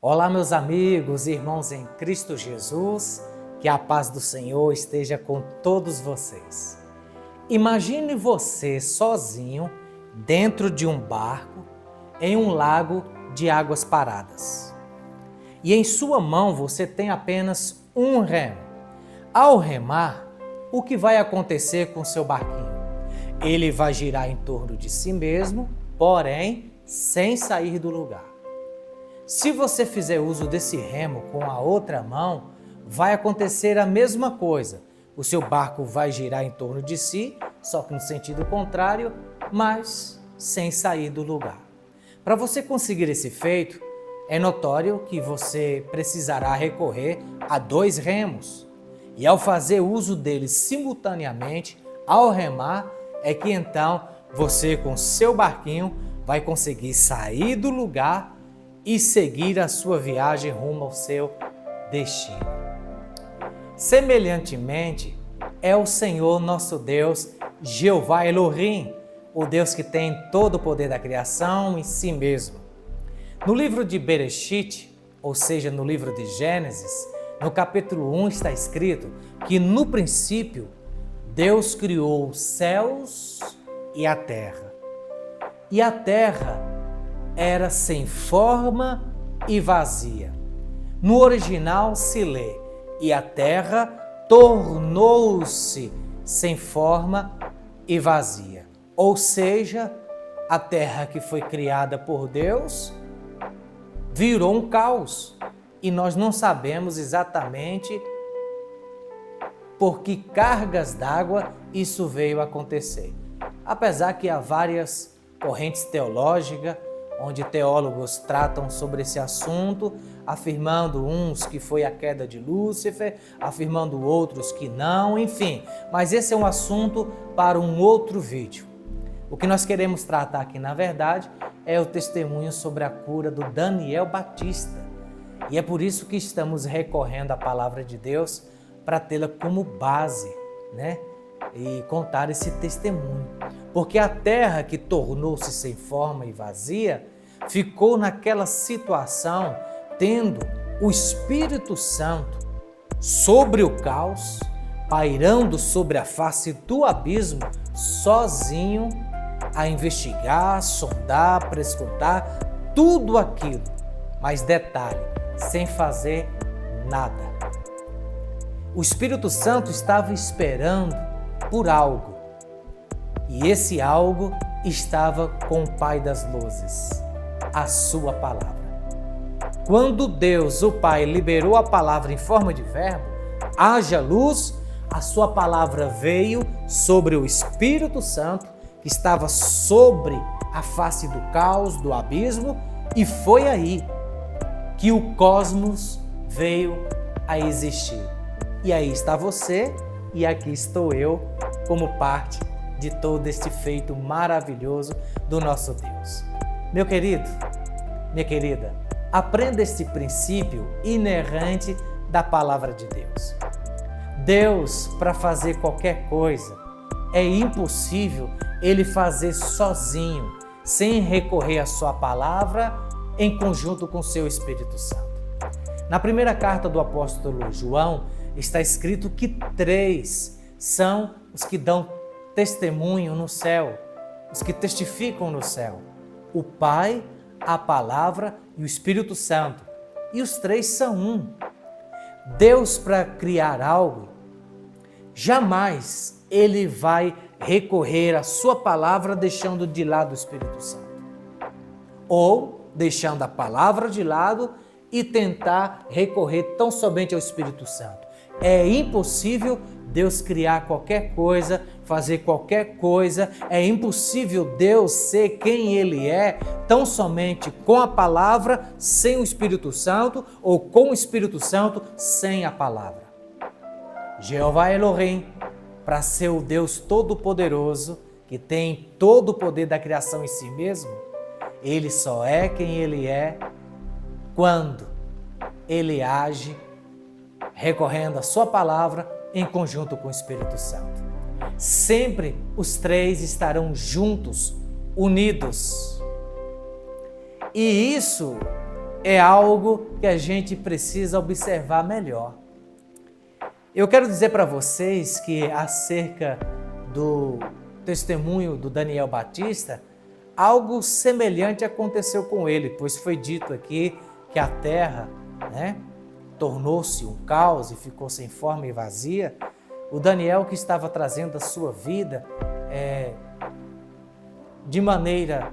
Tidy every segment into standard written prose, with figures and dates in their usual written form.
Olá, meus amigos e irmãos em Cristo Jesus, que a paz do Senhor esteja com todos vocês. Imagine você sozinho dentro de um barco em um lago de águas paradas. E em sua mão você tem apenas um remo. Ao remar, o que vai acontecer com seu barquinho? Ele vai girar em torno de si mesmo, porém sem sair do lugar. Se você fizer uso desse remo com a outra mão, vai acontecer a mesma coisa. O seu barco vai girar em torno de si, só que no sentido contrário, mas sem sair do lugar. Para você conseguir esse feito, é notório que você precisará recorrer a 2 remos. E ao fazer uso deles simultaneamente, ao remar, é que então você com seu barquinho vai conseguir sair do lugar e seguir a sua viagem rumo ao seu destino. Semelhantemente, é o Senhor nosso Deus, Jeová Elohim, o Deus que tem todo o poder da criação em si mesmo. No livro de Bereshit, ou seja, no livro de Gênesis, no capítulo 1 está escrito que no princípio Deus criou os céus e a terra. E a terra era sem forma e vazia. No original se lê, e a terra tornou-se sem forma e vazia. Ou seja, a terra que foi criada por Deus virou um caos. E nós não sabemos exatamente por que cargas d'água isso veio acontecer. Apesar que há várias correntes teológicas, onde teólogos tratam sobre esse assunto, afirmando uns que foi a queda de Lúcifer, afirmando outros que não, enfim. Mas esse é um assunto para um outro vídeo. O que nós queremos tratar aqui, na verdade, é o testemunho sobre a cura do Daniel Batista. E é por isso que estamos recorrendo à palavra de Deus para tê-la como base, né? E contar esse testemunho. Porque a terra que tornou-se sem forma e vazia ficou naquela situação tendo o Espírito Santo sobre o caos, pairando sobre a face do abismo, sozinho a investigar, sondar, prescrutar tudo aquilo. Mas detalhe, sem fazer nada. O Espírito Santo estava esperando por algo. E esse algo estava com o Pai das Luzes, a sua palavra. Quando Deus, o Pai, liberou a palavra em forma de verbo, haja luz, a sua palavra veio sobre o Espírito Santo, que estava sobre a face do caos, do abismo, e foi aí que o cosmos veio a existir. E aí está você e aqui estou eu como parte de todo este feito maravilhoso do nosso Deus. Meu querido, minha querida, aprenda este princípio inerrante da palavra de Deus. Deus, para fazer qualquer coisa, é impossível Ele fazer sozinho, sem recorrer à sua palavra em conjunto com o seu Espírito Santo. Na primeira carta do apóstolo João, está escrito que 3 são os que dão testemunho no céu, os que testificam no céu: o Pai, a Palavra e o Espírito Santo. E os 3 são um. Deus, para criar algo, jamais Ele vai recorrer à sua palavra deixando de lado o Espírito Santo. Ou deixando a palavra de lado e tentar recorrer tão somente ao Espírito Santo. É impossível Deus criar qualquer coisa, fazer qualquer coisa. É impossível Deus ser quem Ele é, tão somente com a palavra, sem o Espírito Santo, ou com o Espírito Santo, sem a palavra. Jeová Elohim, para ser o Deus Todo-Poderoso, que tem todo o poder da criação em si mesmo, Ele só é quem Ele é quando Ele age recorrendo à sua palavra em conjunto com o Espírito Santo. Sempre os 3 estarão juntos, unidos. E isso é algo que a gente precisa observar melhor. Eu quero dizer para vocês que acerca do testemunho do Daniel Batista, algo semelhante aconteceu com ele, pois foi dito aqui que a terra, tornou-se um caos e ficou sem forma e vazia. O Daniel, que estava trazendo a sua vida de maneira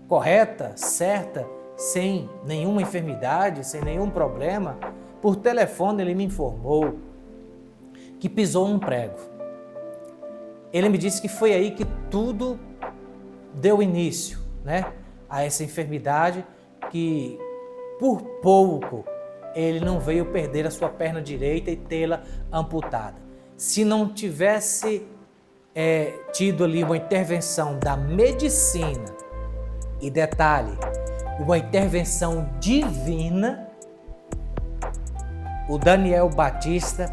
correta, certa, sem nenhuma enfermidade, sem nenhum problema, por telefone ele me informou que pisou num prego. Ele me disse que foi aí que tudo deu início, a essa enfermidade, que por pouco ele não veio perder a sua perna direita e tê-la amputada. Se não tivesse tido ali uma intervenção da medicina, e detalhe, uma intervenção divina, o Daniel Batista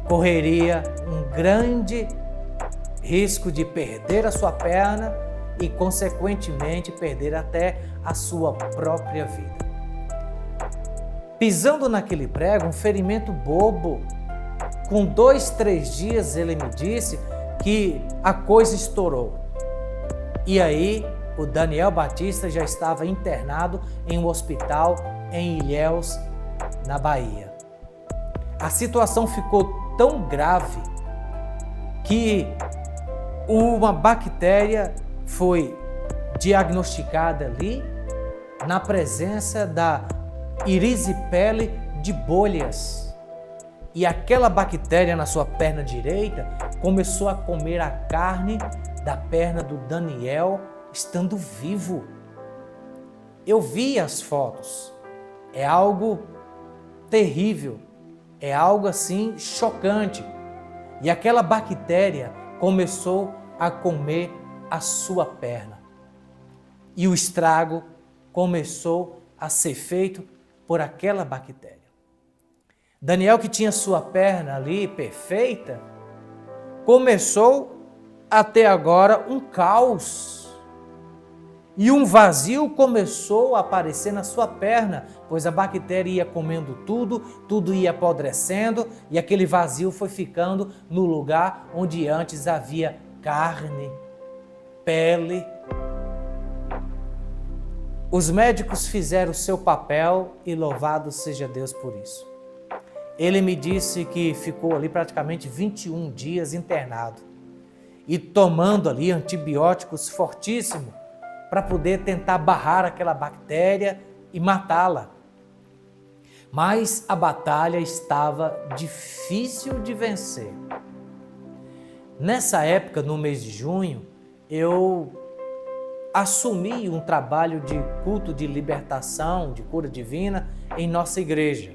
correria um grande risco de perder a sua perna e, consequentemente, perder até a sua própria vida. Pisando naquele prego, um ferimento bobo, com 2, 3 dias ele me disse que a coisa estourou. E aí o Daniel Batista já estava internado em um hospital em Ilhéus, na Bahia. A situação ficou tão grave que uma bactéria foi diagnosticada ali na presença da erisipele de bolhas. E aquela bactéria na sua perna direita começou a comer a carne da perna do Daniel estando vivo. Eu vi as fotos. É algo terrível. É algo assim chocante. E aquela bactéria começou a comer a sua perna. E o estrago começou a ser feito por aquela bactéria. Daniel, que tinha sua perna ali perfeita, começou a ter agora um caos. E um vazio começou a aparecer na sua perna, pois a bactéria ia comendo tudo ia apodrecendo, e aquele vazio foi ficando no lugar onde antes havia carne, pele. Os médicos fizeram o seu papel e louvado seja Deus por isso. Ele me disse que ficou ali praticamente 21 dias internado e tomando ali antibióticos fortíssimos para poder tentar barrar aquela bactéria e matá-la. Mas a batalha estava difícil de vencer. Nessa época, no mês de junho, eu assumi um trabalho de culto de libertação, de cura divina em nossa igreja.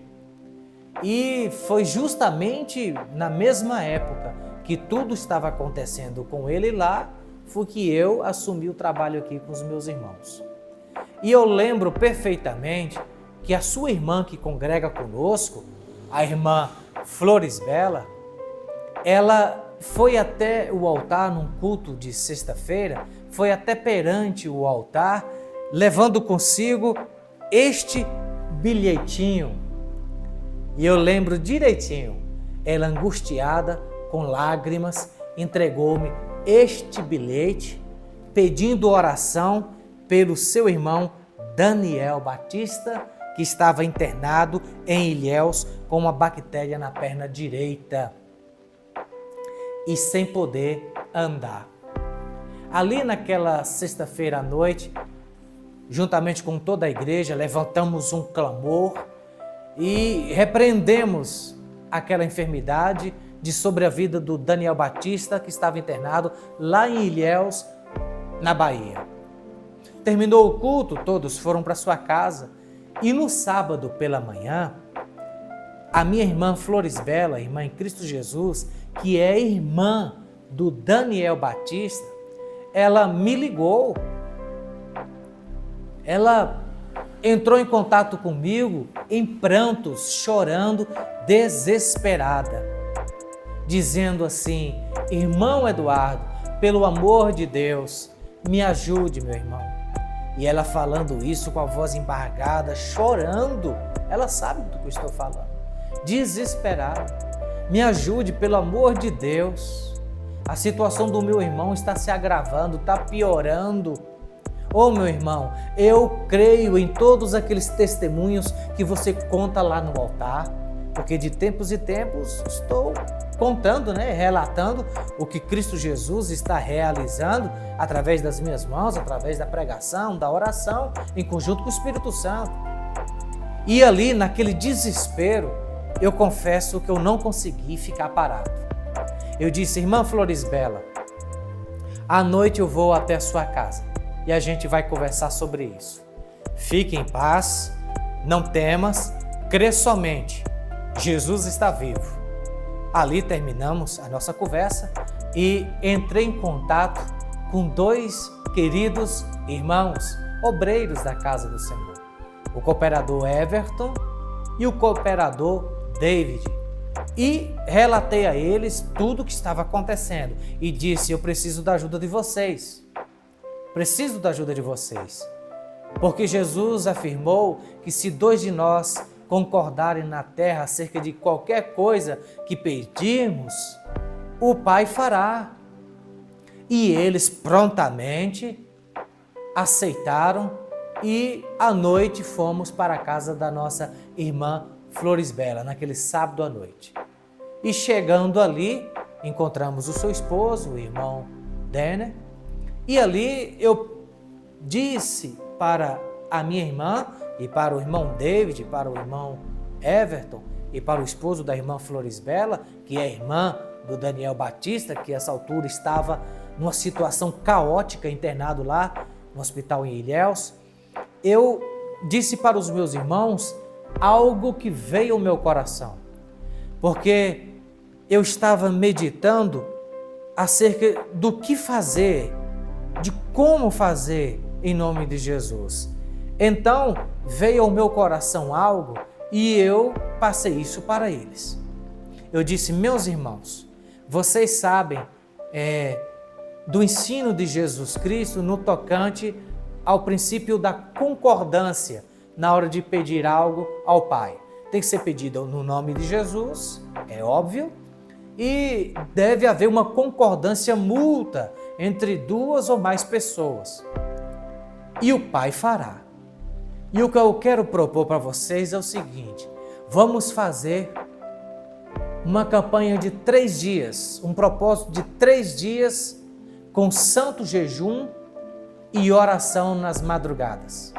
E foi justamente na mesma época que tudo estava acontecendo com ele lá, foi que eu assumi o trabalho aqui com os meus irmãos. E eu lembro perfeitamente que a sua irmã que congrega conosco, a irmã Flores Bela, ela foi até o altar num culto de sexta-feira, foi até perante o altar, levando consigo este bilhetinho. E eu lembro direitinho, ela angustiada, com lágrimas, entregou-me este bilhete, pedindo oração pelo seu irmão Daniel Batista, que estava internado em Ilhéus com uma bactéria na perna direita e sem poder andar. Ali naquela sexta-feira à noite, juntamente com toda a igreja, levantamos um clamor e repreendemos aquela enfermidade de sobre a vida do Daniel Batista, que estava internado lá em Ilhéus, na Bahia. Terminou o culto, todos foram para sua casa e no sábado pela manhã, a minha irmã Flores Bela, irmã em Cristo Jesus, que é irmã do Daniel Batista, ela me ligou, ela entrou em contato comigo em prantos, chorando, desesperada, dizendo assim: irmão Eduardo, pelo amor de Deus, me ajude, meu irmão. E ela falando isso com a voz embargada, chorando. Ela sabe do que eu estou falando. Desesperada. Me ajude, pelo amor de Deus. A situação do meu irmão está se agravando, está piorando. Ô meu irmão, eu creio em todos aqueles testemunhos que você conta lá no altar, porque de tempos em tempos estou contando, relatando o que Cristo Jesus está realizando através das minhas mãos, através da pregação, da oração, em conjunto com o Espírito Santo. E ali, naquele desespero, eu confesso que eu não consegui ficar parado. Eu disse: irmã Florisbela, à noite eu vou até a sua casa e a gente vai conversar sobre isso. Fique em paz, não temas, crê somente. Jesus está vivo. Ali terminamos a nossa conversa e entrei em contato com 2 queridos irmãos, obreiros da casa do Senhor, o cooperador Everton e o cooperador David. E relatei a eles tudo o que estava acontecendo e disse: eu preciso da ajuda de vocês. Preciso da ajuda de vocês. Porque Jesus afirmou que se 2 de nós concordarem na terra acerca de qualquer coisa que pedirmos, o Pai fará. E eles prontamente aceitaram e à noite fomos para a casa da nossa irmã Florisbela, naquele sábado à noite. E chegando ali, encontramos o seu esposo, o irmão Denner, e ali eu disse para a minha irmã e para o irmão David, para o irmão Everton e para o esposo da irmã Florisbela, que é irmã do Daniel Batista, que a essa altura estava numa situação caótica, internado lá no hospital em Ilhéus, eu disse para os meus irmãos algo que veio ao meu coração, porque eu estava meditando acerca do que fazer, de como fazer em nome de Jesus. Então veio ao meu coração algo e eu passei isso para eles. Eu disse: meus irmãos, vocês sabem do ensino de Jesus Cristo no tocante ao princípio da concordância na hora de pedir algo ao Pai. Tem que ser pedido no nome de Jesus, é óbvio, e deve haver uma concordância mútua entre 2 ou mais pessoas. E o Pai fará. E o que eu quero propor para vocês é o seguinte: vamos fazer uma campanha de 3 dias, um propósito de 3 dias com santo jejum e oração nas madrugadas.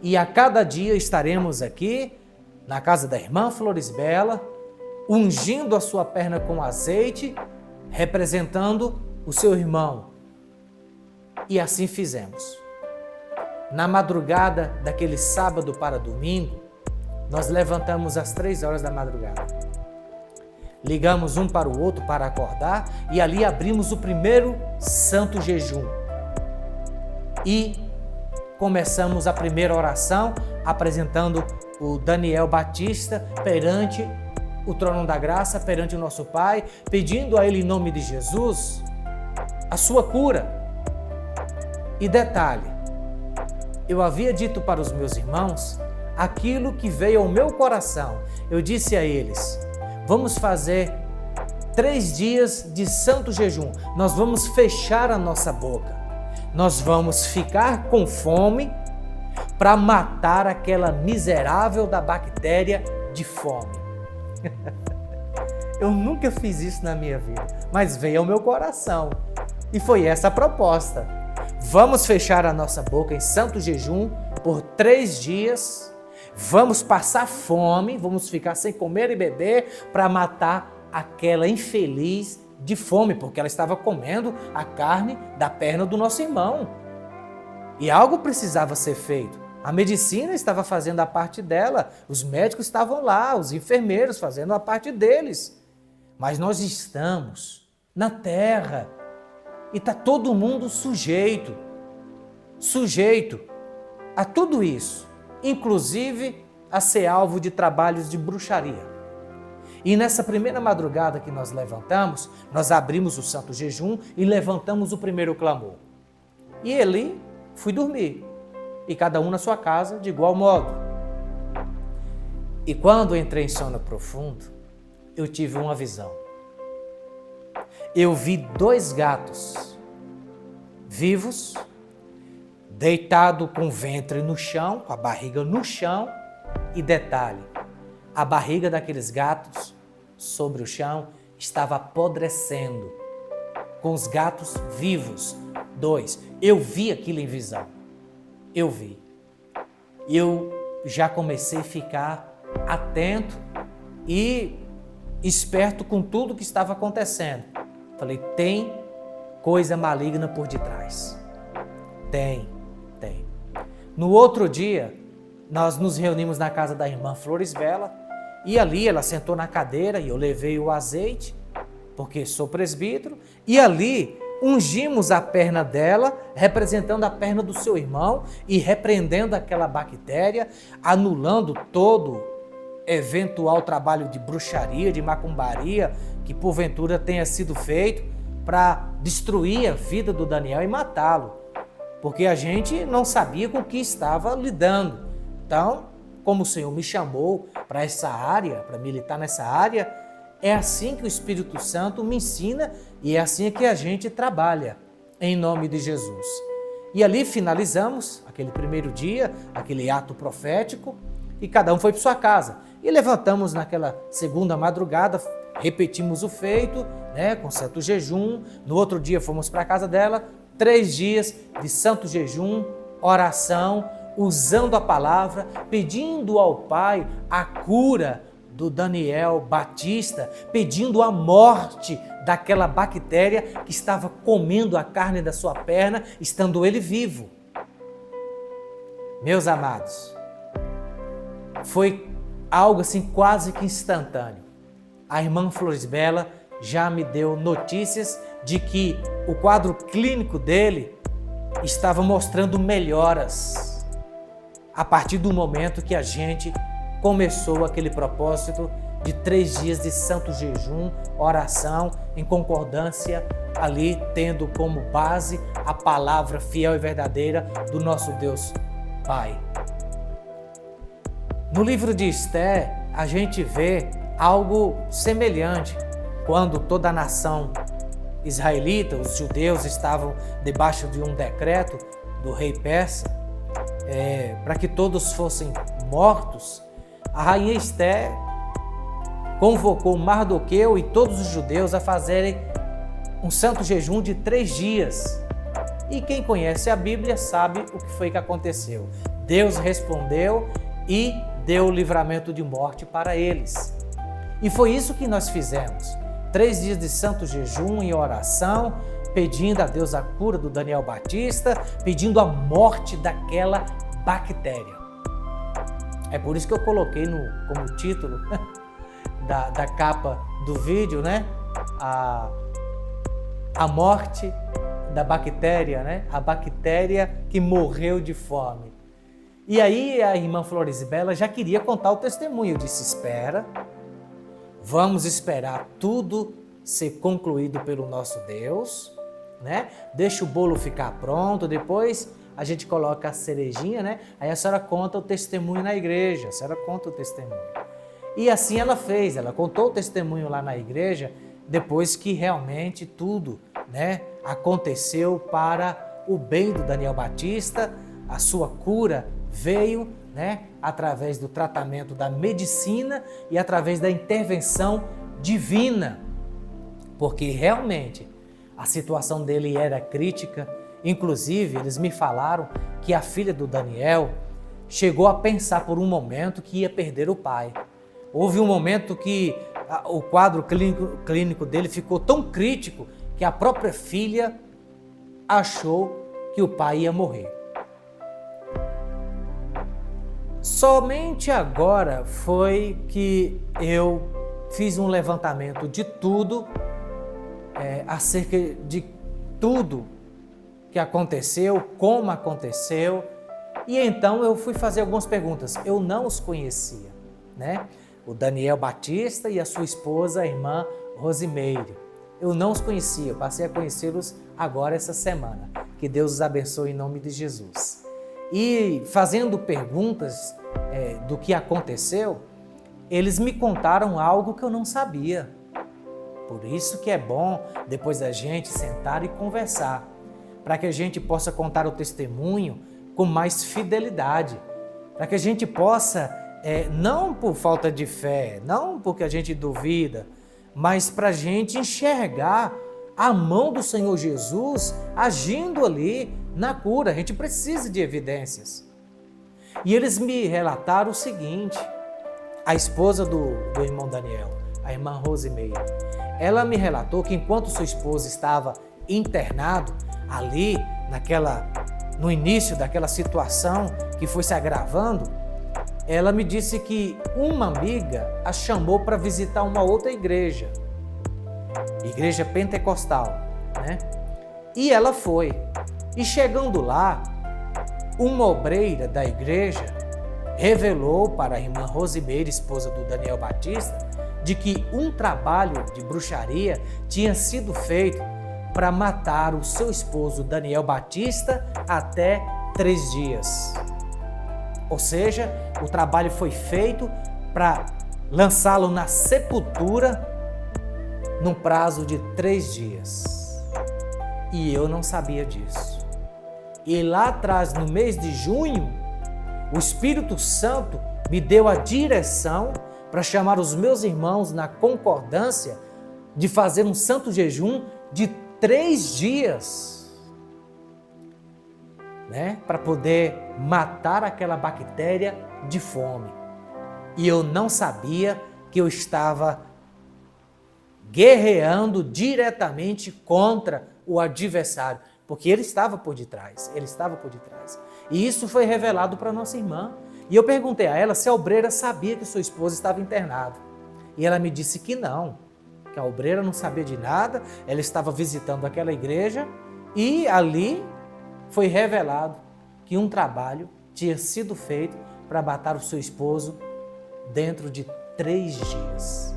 E a cada dia estaremos aqui na casa da irmã Florisbela, ungindo a sua perna com azeite, representando o seu irmão. E assim fizemos. Na madrugada daquele sábado para domingo, nós levantamos às 3 horas da madrugada. Ligamos um para o outro para acordar e ali abrimos o primeiro santo jejum. E começamos a primeira oração apresentando o Daniel Batista perante o trono da graça, perante o nosso Pai, pedindo a Ele em nome de Jesus a sua cura. E detalhe, eu havia dito para os meus irmãos aquilo que veio ao meu coração. Eu disse a eles: vamos fazer 3 dias de santo jejum. Nós vamos fechar a nossa boca. Nós vamos ficar com fome para matar aquela miserável da bactéria de fome. Eu nunca fiz isso na minha vida, mas veio ao meu coração. E foi essa a proposta. Vamos fechar a nossa boca em santo jejum por 3 dias. Vamos passar fome, vamos ficar sem comer e beber para matar aquela infeliz de fome, porque ela estava comendo a carne da perna do nosso irmão. E algo precisava ser feito. A medicina estava fazendo a parte dela, os médicos estavam lá, os enfermeiros fazendo a parte deles. Mas nós estamos na terra e está todo mundo sujeito a tudo isso, inclusive a ser alvo de trabalhos de bruxaria. E nessa primeira madrugada que nós levantamos, nós abrimos o santo jejum e levantamos o primeiro clamor. E ali fui dormir. e cada um na sua casa de igual modo. E quando entrei em sono profundo, eu tive uma visão. Eu vi 2 gatos vivos, deitado com o ventre no chão, com a barriga no chão, e detalhe, a barriga daqueles gatos sobre o chão estava apodrecendo, com os gatos vivos, 2. Eu vi aquilo em visão, eu vi. E eu já comecei a ficar atento e esperto com tudo que estava acontecendo. Falei, tem coisa maligna por detrás. Tem. No outro dia, nós nos reunimos na casa da irmã Florisbela e ali ela sentou na cadeira e eu levei o azeite, porque sou presbítero, e ali ungimos a perna dela, representando a perna do seu irmão e repreendendo aquela bactéria, anulando todo eventual trabalho de bruxaria, de macumbaria, que porventura tenha sido feito para destruir a vida do Daniel e matá-lo, porque a gente não sabia com o que estava lidando. Então, como o Senhor me chamou para essa área, para militar nessa área, é assim que o Espírito Santo me ensina e é assim que a gente trabalha, em nome de Jesus. E ali finalizamos aquele primeiro dia, aquele ato profético, e cada um foi para sua casa. E levantamos naquela segunda madrugada, repetimos o feito, com santo jejum. No outro dia fomos para a casa dela, 3 dias de santo jejum, oração, usando a palavra, pedindo ao Pai a cura do Daniel Batista, pedindo a morte daquela bactéria que estava comendo a carne da sua perna, estando ele vivo. Meus amados, foi algo assim quase que instantâneo. A irmã Florisbela já me deu notícias de que o quadro clínico dele estava mostrando melhoras a partir do momento que a gente começou aquele propósito de 3 dias de santo jejum, oração, em concordância ali, tendo como base a palavra fiel e verdadeira do nosso Deus Pai. No livro de Esther, a gente vê algo semelhante, quando toda a nação israelita, os judeus, estavam debaixo de um decreto do rei persa, para que todos fossem mortos. A rainha Esther convocou Mardoqueu e todos os judeus a fazerem um santo jejum de 3 dias. E quem conhece a Bíblia sabe o que foi que aconteceu. Deus respondeu e deu o livramento de morte para eles. E foi isso que nós fizemos. 3 dias de santo jejum e oração, pedindo a Deus a cura do Daniel Batista, pedindo a morte daquela bactéria. É por isso que eu coloquei como título da capa do vídeo, a morte da bactéria, a bactéria que morreu de fome. E aí a irmã Florisbela já queria contar o testemunho. Eu disse, espera, vamos esperar tudo ser concluído pelo nosso Deus, Deixa o bolo ficar pronto, depois a gente coloca a cerejinha, Aí a senhora conta o testemunho na igreja, a senhora conta o testemunho. E assim ela fez, ela contou o testemunho lá na igreja, depois que realmente tudo, aconteceu para o bem do Daniel Batista, a sua cura veio, através do tratamento da medicina e através da intervenção divina, porque realmente a situação dele era crítica. Inclusive, eles me falaram que a filha do Daniel chegou a pensar por um momento que ia perder o pai. Houve um momento que o quadro clínico dele ficou tão crítico que a própria filha achou que o pai ia morrer. Somente agora foi que eu fiz um levantamento de tudo, acerca de tudo que aconteceu, como aconteceu, e então eu fui fazer algumas perguntas. Eu não os conhecia, O Daniel Batista e a sua esposa, a irmã Rosimeire. Eu não os conhecia, eu passei a conhecê-los agora essa semana. Que Deus os abençoe em nome de Jesus. e fazendo perguntas do que aconteceu, eles me contaram algo que eu não sabia. Por isso que é bom depois da gente sentar e conversar, para que a gente possa contar o testemunho com mais fidelidade, para que a gente possa, não por falta de fé, não porque a gente duvida, mas para a gente enxergar a mão do Senhor Jesus agindo ali na cura. A gente precisa de evidências. E eles me relataram o seguinte: a esposa do irmão Daniel, a irmã Rosimeire, ela me relatou que enquanto sua esposa estava internado ali, no início daquela situação que foi se agravando, ela me disse que uma amiga a chamou para visitar uma outra igreja pentecostal, né? E ela foi. E chegando lá, uma obreira da igreja revelou para a irmã Rosimeire, esposa do Daniel Batista, de que um trabalho de bruxaria tinha sido feito para matar o seu esposo Daniel Batista até 3 dias. Ou seja, o trabalho foi feito para lançá-lo na sepultura num prazo de 3 dias. E eu não sabia disso. E lá atrás, no mês de junho, o Espírito Santo me deu a direção para chamar os meus irmãos na concordância de fazer um santo jejum de 3 dias, né? Para poder matar aquela bactéria de fome. E eu não sabia que eu estava guerreando diretamente contra o adversário, porque ele estava por detrás, E isso foi revelado para nossa irmã. E eu perguntei a ela se a obreira sabia que sua esposa estava internada. E ela me disse que não, que a obreira não sabia de nada, ela estava visitando aquela igreja e ali foi revelado que um trabalho tinha sido feito para matar o seu esposo dentro de 3 dias.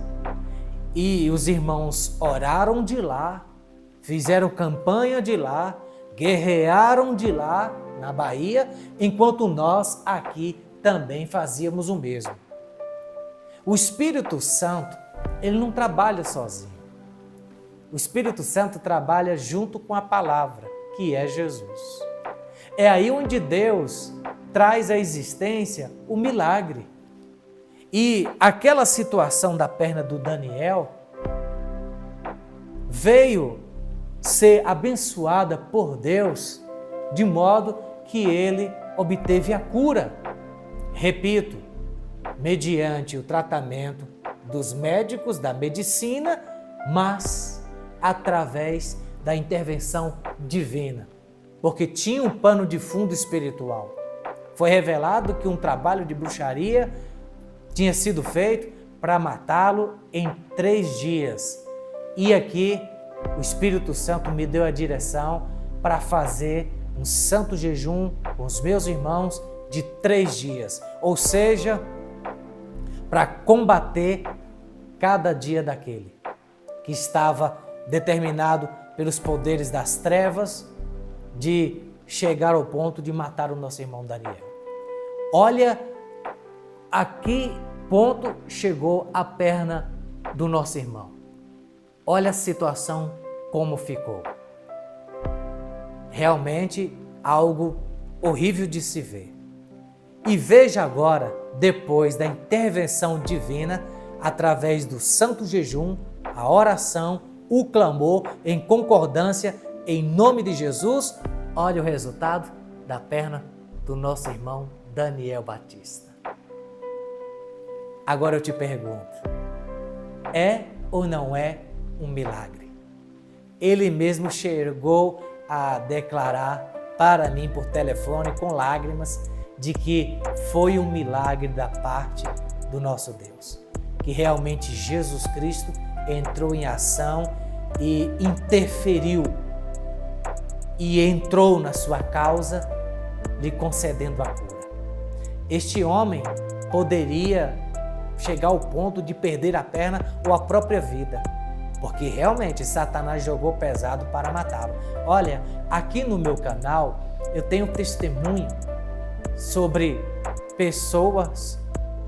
E os irmãos oraram de lá, fizeram campanha de lá, guerrearam de lá na Bahia, enquanto nós aqui também fazíamos o mesmo. O Espírito Santo, ele não trabalha sozinho. O Espírito Santo trabalha junto com a palavra, que é Jesus. É aí onde Deus traz à existência o milagre. E aquela situação da perna do Daniel veio ser abençoada por Deus de modo que ele obteve a cura. Repito, mediante o tratamento dos médicos, da medicina, mas através da intervenção divina, porque tinha um pano de fundo espiritual. Foi revelado que um trabalho de bruxaria tinha sido feito para matá-lo em 3 dias. E aqui o Espírito Santo me deu a direção para fazer um santo jejum com os meus irmãos de 3 dias, ou seja, para combater cada dia daquele que estava determinado pelos poderes das trevas de chegar ao ponto de matar o nosso irmão Daniel. Olha a que ponto chegou a perna do nosso irmão. Olha a situação como ficou. Realmente algo horrível de se ver. E veja agora, depois da intervenção divina, através do santo jejum, a oração, o clamor em concordância, em nome de Jesus, olha o resultado da perna do nosso irmão Daniel Batista. Agora eu te pergunto, é ou não é um milagre? Ele mesmo chegou a declarar para mim por telefone com lágrimas de que foi um milagre da parte do nosso Deus, que realmente Jesus Cristo entrou em ação e interferiu e entrou na sua causa, lhe concedendo a cura. Este homem poderia chegar ao ponto de perder a perna ou a própria vida, porque realmente Satanás jogou pesado para matá-lo. Olha, aqui no meu canal eu tenho testemunho sobre pessoas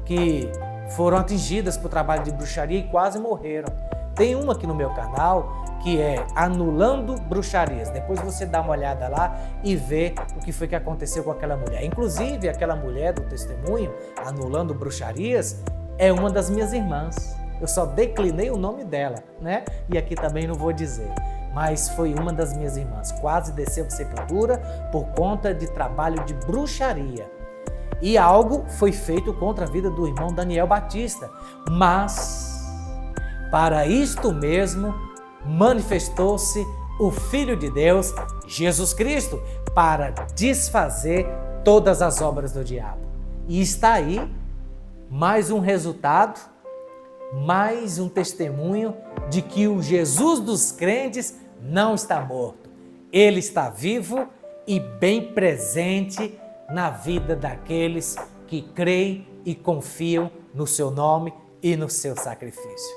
que foram atingidas por trabalho de bruxaria e quase morreram. Tem uma aqui no meu canal que é Anulando Bruxarias. Depois você dá uma olhada lá e vê o que foi que aconteceu com aquela mulher. Inclusive, aquela mulher do testemunho, Anulando Bruxarias, é uma das minhas irmãs. Eu só declinei o nome dela, né? E aqui também não vou dizer. Mas foi uma das minhas irmãs. Quase desceu para sepultura por conta de trabalho de bruxaria. E algo foi feito contra a vida do irmão Daniel Batista. Mas, para isto mesmo, manifestou-se o Filho de Deus, Jesus Cristo, para desfazer todas as obras do diabo. E está aí mais um resultado, mais um testemunho de que o Jesus dos crentes não está morto. Ele está vivo e bem presente na vida daqueles que creem e confiam no seu nome e no seu sacrifício.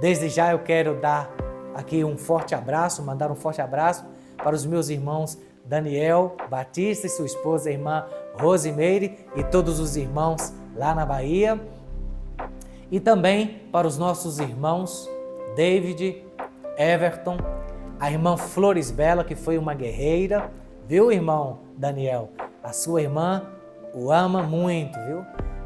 Desde já eu quero dar aqui um forte abraço, mandar um forte abraço para os meus irmãos Daniel Batista e sua esposa, a irmã Rosimeire, e todos os irmãos lá na Bahia. E também para os nossos irmãos David, Everton, a irmã Florisbela, que foi uma guerreira, viu, irmão Daniel? A sua irmã o ama muito, viu?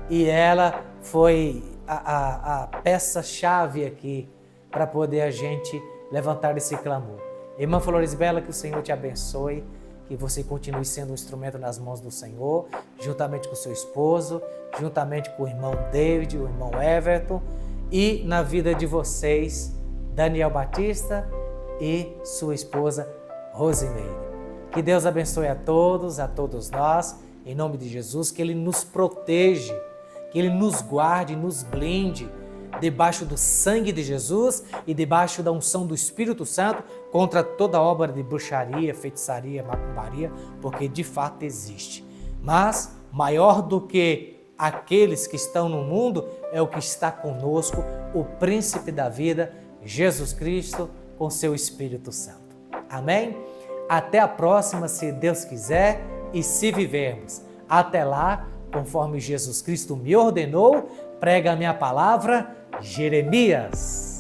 E ela foi a peça-chave aqui para poder a gente levantar esse clamor. Irmã Florisbela, que o Senhor te abençoe, que você continue sendo um instrumento nas mãos do Senhor, juntamente com seu esposo, juntamente com o irmão David, o irmão Everton, e na vida de vocês, Daniel Batista e sua esposa Rosimeire. Que Deus abençoe a todos nós, em nome de Jesus, que Ele nos proteja, que Ele nos guarde, nos blinde, debaixo do sangue de Jesus e debaixo da unção do Espírito Santo contra toda obra de bruxaria, feitiçaria, macumbaria, porque de fato existe. Mas maior do que aqueles que estão no mundo é o que está conosco, o príncipe da vida, Jesus Cristo, com seu Espírito Santo. Amém? Até a próxima, se Deus quiser e se vivermos. Até lá, conforme Jesus Cristo me ordenou, prega a minha palavra, Jeremias.